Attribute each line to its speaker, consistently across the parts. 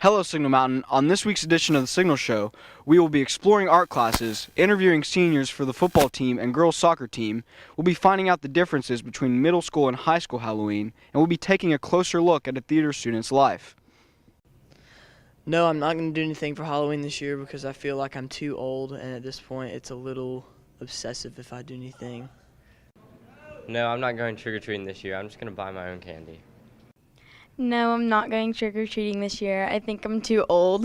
Speaker 1: Hello, Signal Mountain. On this week's edition of the Signal Show, we will be exploring art classes, interviewing seniors for the football team and girls soccer team. We'll be finding out the differences between middle school and high school Halloween, and we'll be taking a closer look at a theater student's life.
Speaker 2: No, I'm not going to do anything for Halloween this year because I feel like I'm too old, and at this point it's a little obsessive if I do anything.
Speaker 3: No, I'm not going trick-or-treating this year. I'm just going to buy my own candy.
Speaker 4: No, I'm not going trick-or-treating this year. I think I'm too old.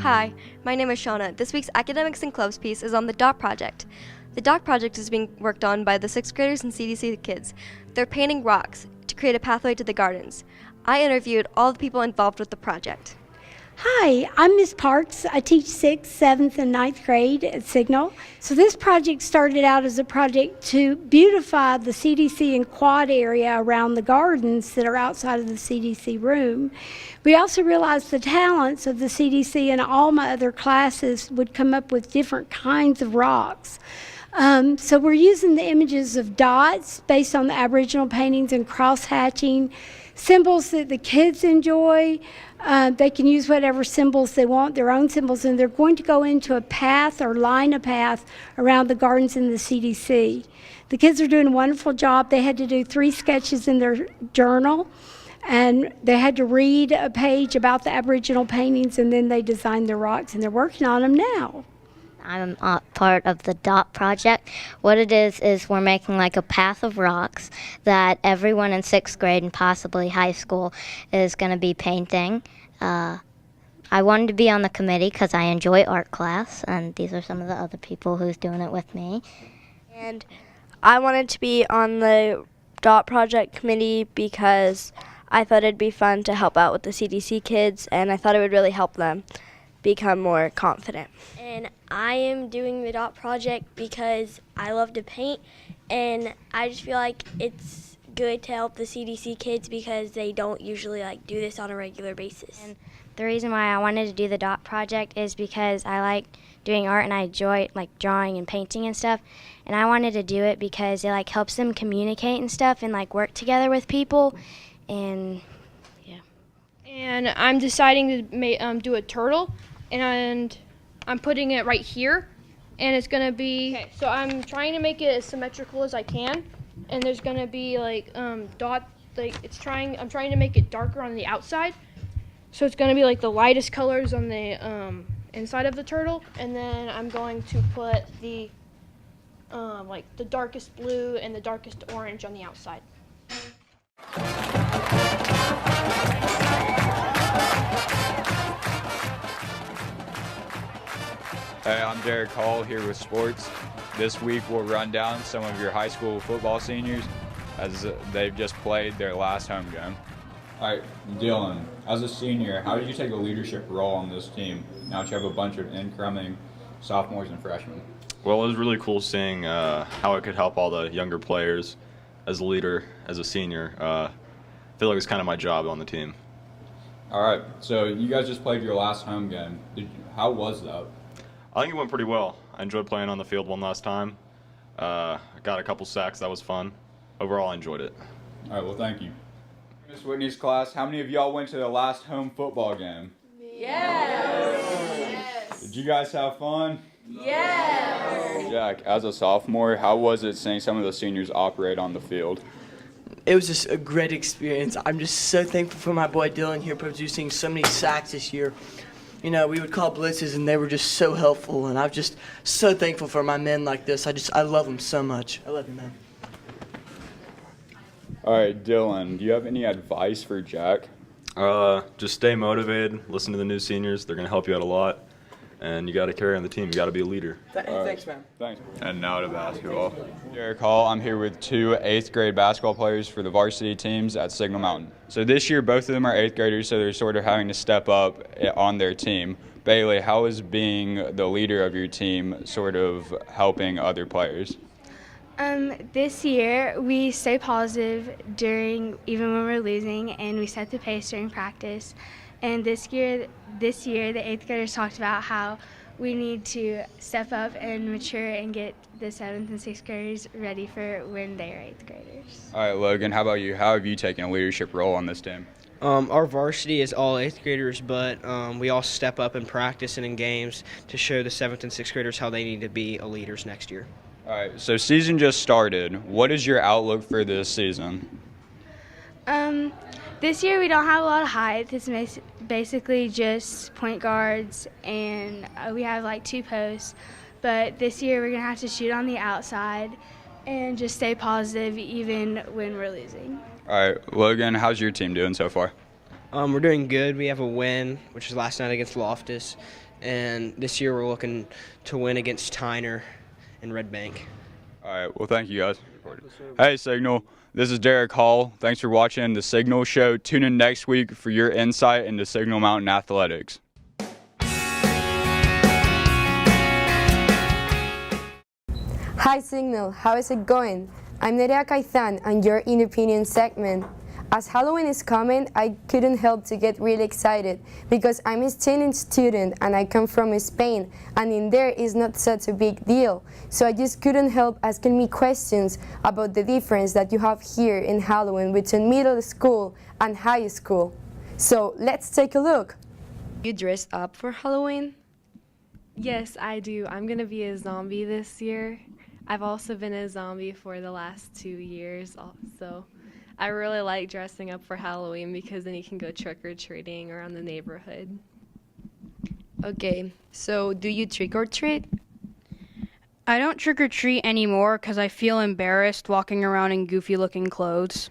Speaker 5: Hi, my name is Shauna. This week's Academics and Clubs piece is on the DOT project. The DOT project is being worked on by the 6th graders and CDC kids. They're painting rocks to create a pathway to the gardens. I interviewed all the people involved with the project.
Speaker 6: Hi, I'm Ms. Parks. I teach 6th, 7th, and 9th grade at Signal. So this project started out as a project to beautify the CDC and quad area around the gardens that are outside of the CDC room. We also realized the talents of the CDC and all my other classes would come up with different kinds of rocks. So we're using the images of dots based on the Aboriginal paintings and cross-hatching, symbols that the kids enjoy. They can use whatever symbols they want, their own symbols, and they're going to go into a path or line a path around the gardens in the CDC. The kids are doing a wonderful job. They had to do 3 sketches in their journal, and they had to read a page about the Aboriginal paintings, and then they designed their rocks, and they're working on them now.
Speaker 7: I'm part of the DOT project. What it is we're making like a path of rocks that everyone in 6th grade and possibly high school is going to be painting. I wanted to be on the committee because I enjoy art class, and these are some of the other people who's doing it with me.
Speaker 8: And I wanted to be on the DOT project committee because I thought it'd be fun to help out with the CDC kids, and I thought it would really help them become more confident.
Speaker 9: And I am doing the DOT project because I love to paint, and I just feel like it's good to help the CDC kids because they don't usually do this on a regular basis.
Speaker 4: And the reason why I wanted to do the DOT project is because I like doing art and I enjoy drawing and painting and stuff, and I wanted to do it because it helps them communicate and stuff and work together with people. And
Speaker 10: and I'm deciding to do a turtle, and I'm putting it right here, and it's gonna be okay. So I'm trying to make it as symmetrical as I can, and there's gonna be dot. I'm trying to make it darker on the outside, so it's gonna be the lightest colors on the inside of the turtle, and then I'm going to put the the darkest blue and the darkest orange on the outside.
Speaker 11: Hey, I'm Derek Hall here with Sports. This week we'll run down some of your high school football seniors as they've just played their last home game. All right, Dylan, as a senior, how did you take a leadership role on this team now that you have a bunch of incoming sophomores and freshmen?
Speaker 12: Well, it was really cool seeing how it could help all the younger players. As a leader, as a senior, I feel like it's kind of my job on the team.
Speaker 11: All right, so you guys just played your last home game. How was that?
Speaker 12: I think it went pretty well. I enjoyed playing on the field one last time. I got a couple sacks. That was fun. Overall, I enjoyed it.
Speaker 11: All right, well, thank you. Miss Whitney's class, how many of y'all went to the last home football game?
Speaker 13: Yes.
Speaker 11: Did you guys have fun?
Speaker 13: Yes.
Speaker 11: Jack, as a sophomore, how was it seeing some of the seniors operate on the field?
Speaker 2: It was just a great experience. I'm just so thankful for my boy Dylan here producing so many sacks this year. We would call blitzes, and they were just so helpful, and I'm just so thankful for my men like this. I love them so much. I love you, man.
Speaker 11: All right, Dylan, do you have any advice for Jack?
Speaker 12: Just stay motivated, listen to the new seniors. They're going to help you out a lot, and you got to carry on the team. You got to be a leader.
Speaker 2: Thanks, man.
Speaker 11: Thanks. And now to basketball. Derek Hall, I'm here with 2 8th grade basketball players for the varsity teams at Signal Mountain. So this year, both of them are 8th graders, so they're sort of having to step up on their team. Bailey, how is being the leader of your team sort of helping other players?
Speaker 4: This year, we stay positive even when we're losing, and we set the pace during practice. And this year, the 8th graders talked about how
Speaker 14: we need to step up and mature and get the 7th and 6th graders ready for when they are 8th graders.
Speaker 11: All right, Logan, how about you? How have you taken a leadership role on this team?
Speaker 15: Our varsity is all 8th graders, but we all step up in practice and in games to show the 7th and 6th graders how they need to be leaders next year.
Speaker 11: All right, so season just started. What is your outlook for this season?
Speaker 14: This year we don't have a lot of height. It's basically just point guards, and we have like 2 posts. But this year we're going to have to shoot on the outside and just stay positive even when we're losing.
Speaker 11: All right, Logan, how's your team doing so far?
Speaker 15: We're doing good. We have a win, which is last night against Loftus. And this year we're looking to win against Tyner and Red Bank.
Speaker 11: All right, well, thank you, guys. Hey, Signal. This is Derek Hall. Thanks for watching the Signal Show. Tune in next week for your insight into Signal Mountain athletics.
Speaker 16: Hi Signal, how is it going? I'm Nerea Caizan and you're in Opinion segment. As Halloween is coming, I couldn't help to get really excited because I'm a student and I come from Spain, and in there is not such a big deal. So I just couldn't help asking me questions about the difference that you have here in Halloween between middle school and high school. So let's take a look. You dress up for Halloween?
Speaker 17: Yes, I do. I'm going to be a zombie this year. I've also been a zombie for the last 2 years also. I really like dressing up for Halloween because then you can go trick-or-treating around the neighborhood.
Speaker 16: Okay, so do you trick-or-treat?
Speaker 18: I don't trick-or-treat anymore because I feel embarrassed walking around in goofy-looking clothes.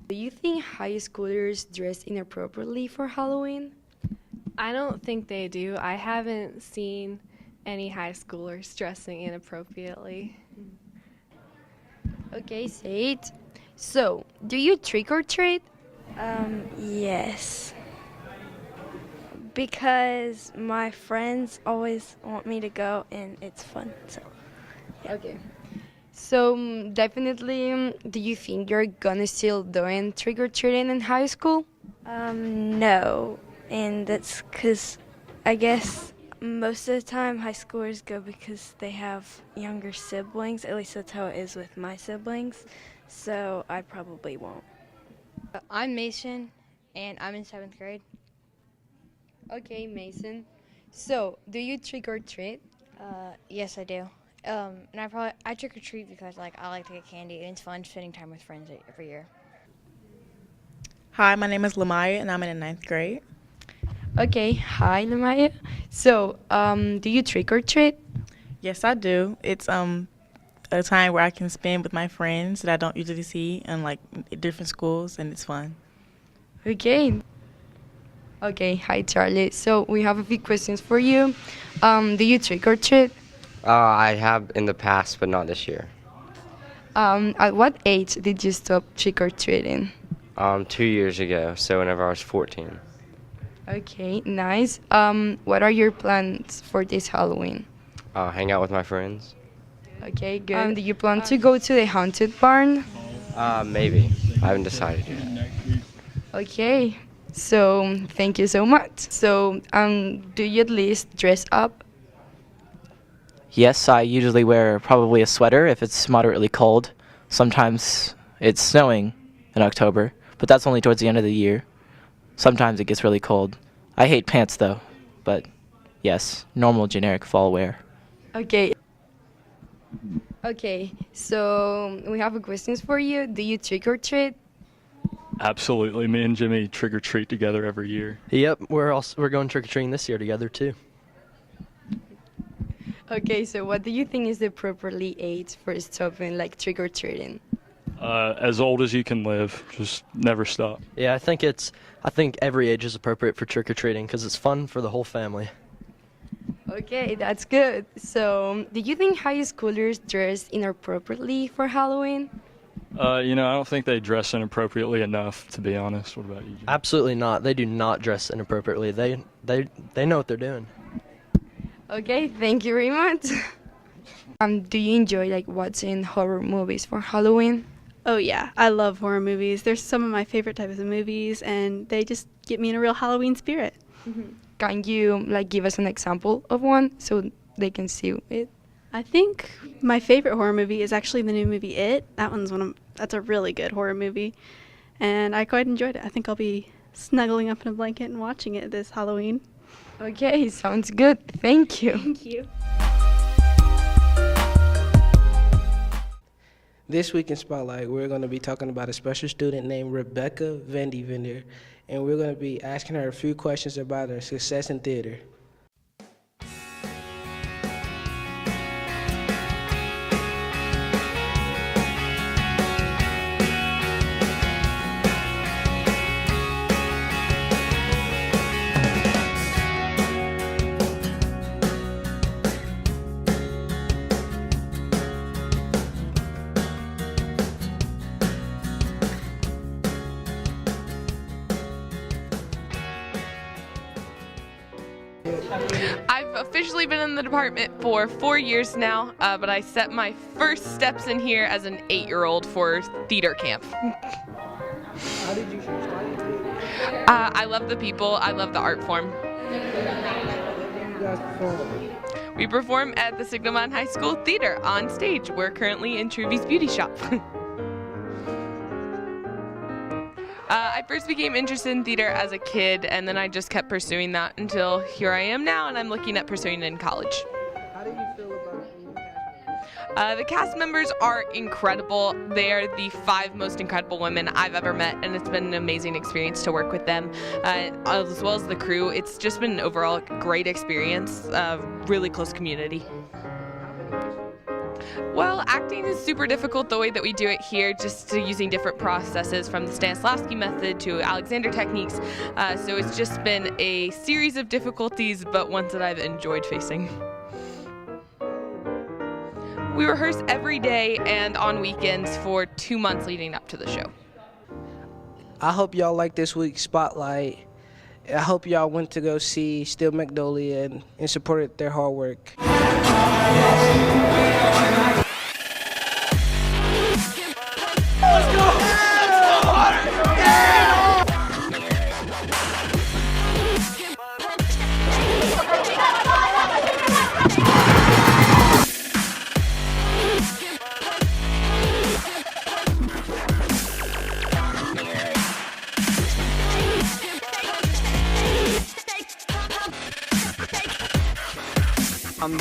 Speaker 16: Do you think high schoolers dress inappropriately for Halloween?
Speaker 17: I don't think they do. I haven't seen any high schoolers dressing inappropriately.
Speaker 16: Okay, say it. So, do you trick or treat?
Speaker 8: Yes. Because my friends always want me to go and it's fun. So, yeah.
Speaker 16: Okay. So, definitely, do you think you're gonna still doing trick or treating in high school?
Speaker 8: No. And that's because I guess most of the time high schoolers go because they have younger siblings. At least that's how it is with my siblings. So I probably won't.
Speaker 18: I'm Mason, and I'm in 7th grade.
Speaker 16: Okay, Mason. So, do you trick or treat?
Speaker 18: Yes, I do. And I trick or treat because I like to get candy, and it's fun spending time with friends every year.
Speaker 19: Hi, my name is Lamaya, and I'm in the 9th grade.
Speaker 16: Okay, hi, Lamaya. So, do you trick or treat?
Speaker 19: Yes, I do. It's a time where I can spend with my friends that I don't usually see in different schools, and it's fun.
Speaker 16: Okay. Okay, hi Charlie. So we have a few questions for you. Do you trick or treat?
Speaker 3: I have in the past, but not this year.
Speaker 16: At what age did you stop trick or treating?
Speaker 3: 2 years ago, so whenever I was 14.
Speaker 16: Okay, nice. What are your plans for this Halloween?
Speaker 3: Hang out with my friends.
Speaker 16: Okay, good. Do you plan to go to the haunted barn?
Speaker 3: Maybe. I haven't decided yet.
Speaker 16: Okay, so thank you so much. So, do you at least dress up?
Speaker 20: Yes, I usually wear probably a sweater if it's moderately cold. Sometimes it's snowing in October, but that's only towards the end of the year. Sometimes it gets really cold. I hate pants though, but yes, normal generic fall wear.
Speaker 16: Okay. Okay, so we have a questions for you. Do you trick or treat?
Speaker 21: Absolutely. Me and Jimmy trick or treat together every year.
Speaker 22: Yep, we're going trick or treating this year together too.
Speaker 16: Okay, so what do you think is the properly age for stopping trick or treating?
Speaker 21: As old as you can live, just never stop.
Speaker 22: Yeah, I think every age is appropriate for trick or treating because it's fun for the whole family.
Speaker 16: Okay, that's good. So, do you think high schoolers dress inappropriately for Halloween?
Speaker 21: I don't think they dress inappropriately enough, to be honest. What about you, Jim?
Speaker 22: Absolutely not. They do not dress inappropriately. They know what they're doing.
Speaker 16: Okay, thank you very much. Do you enjoy watching horror movies for Halloween?
Speaker 23: Oh yeah, I love horror movies. They're some of my favorite types of movies, and they just get me in a real Halloween spirit.
Speaker 16: Mm-hmm.
Speaker 1: can you like give us an example of one so they can see it?
Speaker 23: I think my favorite horror movie is actually the new movie It. That's a really good horror movie, and I quite enjoyed it. I think I'll be snuggling up in a blanket and watching it this Halloween.
Speaker 1: Okay, sounds good. Thank you.
Speaker 23: Thank you.
Speaker 5: This week in Spotlight, we're going to be talking about a special student named Rebecca Vandeventer, and we're going to be asking her a few questions about her success in theater.
Speaker 6: I've officially been in the department for 4 years now, but I set my first steps in here as an 8-year-old for theater camp.
Speaker 5: How did you start in theater?
Speaker 6: I love the people, I love the art form. We perform at the Signaman High School Theater on stage. We're currently in Truby's Beauty Shop. I first became interested in theater as a kid, and then I just kept pursuing that until here I am now, and I'm looking at pursuing it in college.
Speaker 5: How do you feel about the cast members?
Speaker 6: The cast members are incredible. They are the 5 most incredible women I've ever met, and it's been an amazing experience to work with them, as well as the crew. It's just been an overall great experience, really close community. Well, acting is super difficult the way that we do it here, just using different processes from the Stanislavski method to Alexander techniques. So it's just been a series of difficulties, but ones that I've enjoyed facing. We rehearse every day and on weekends for 2 months leading up to the show.
Speaker 5: I hope y'all like this week's Spotlight. I hope y'all went to go see Steel Magnolia and supported their hard work.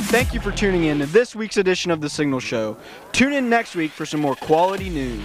Speaker 24: Thank you for tuning in to this week's edition of The Signal Show. Tune in next week for some more quality news.